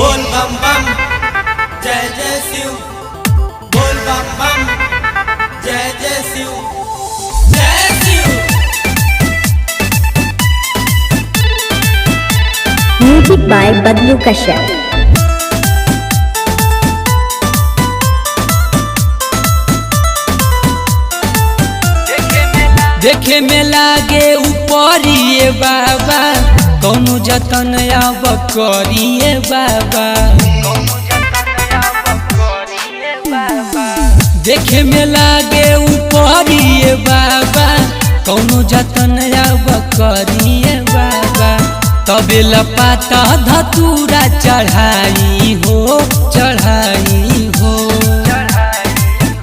बोल बम बम जय जय शिव, बोल बम बम जय जय शिव, जय शिव। म्यूजिक बाय बदलू कश्यप। देखे में लागे ऊपरिए बाबा, कौनो जतन अब करिए बाबा। देखे में लागे ऊपरिए बाबा, कौनो जतन अब करिए बाबा। तबे लपाता धतूरा चढ़ाई हो, चढ़ाई हो।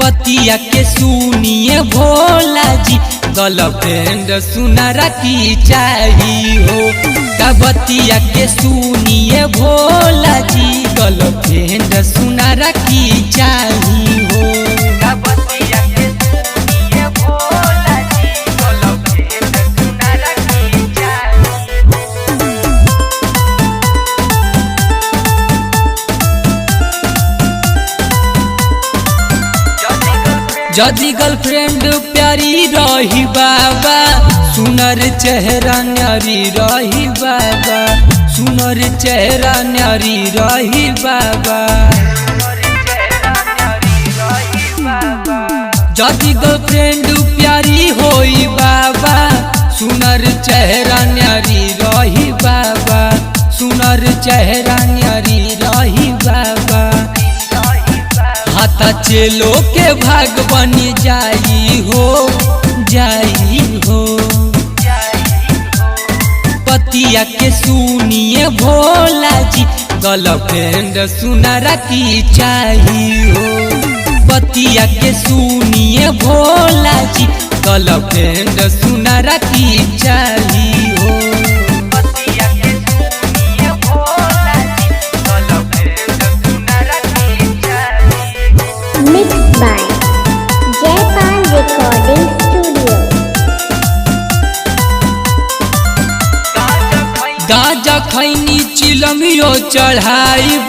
पतिया के सुनिए भोला जी, गर्लफ्रेंड सुनरा की चाहिए हो। बतिया के सुनिए भोला जी, गर्लफ्रेंड सुनरा की चाहिए हो। बतिया के सुनिए भोला जी, गर्लफ्रेंड सुनरा की चाहिए हो। जदी गर्लफ्रेंड प्यारी रही बाबा, सुनर चेहरा न्यारी रही बाबा, सुनर चेहरा न्यारी रही बाबा। जदी गर्लफ्रेंड प्यारी होई बाबा, सुनर चेहरा न्यारी रही बाबा, सुनर चेहरा न्यारी रही बाबा। हाथा चेलो के भाग बनी जाई हो, जाई हो। पतिया के सुनिए भोला जी, गर्लफ्रेंड सुनरा की चाहिए हो। पतिया के सुनिए भोला जी, गर्लफ्रेंड सुनरा की चाहिए हो। Mix by Jaipal recording studio. गाजा खैनी चिलमियो चढ़ाइब,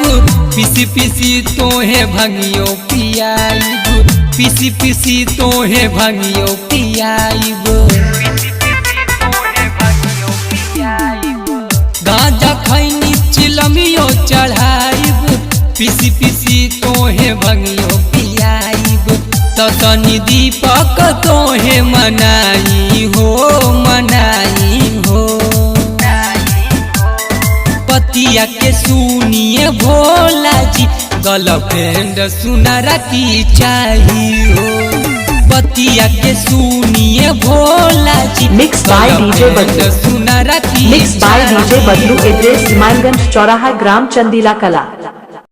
पिसी पिसी तोहे भंगियो पियाइब, पिसी पिसी तोहे भंगियो पियाइब। गाजा खैनी चिलमियो चढ़ाइब, पिसी पिसी तोहे भंगियो पियाइब। तो तनी दीपक तोहे मनाई हो, मनाई हो। पतिया के सुनिए भोला जी, गर्लफ्रेंड सुनरा की चाहिए हो। पतिया के सुनिए Bhola ji, mix by DJ बदलू, सुनरा की। मिक्स बाय डीजे बदलू। एड्रेस हिमानगंज चौराहा, ग्राम चंदीला कला।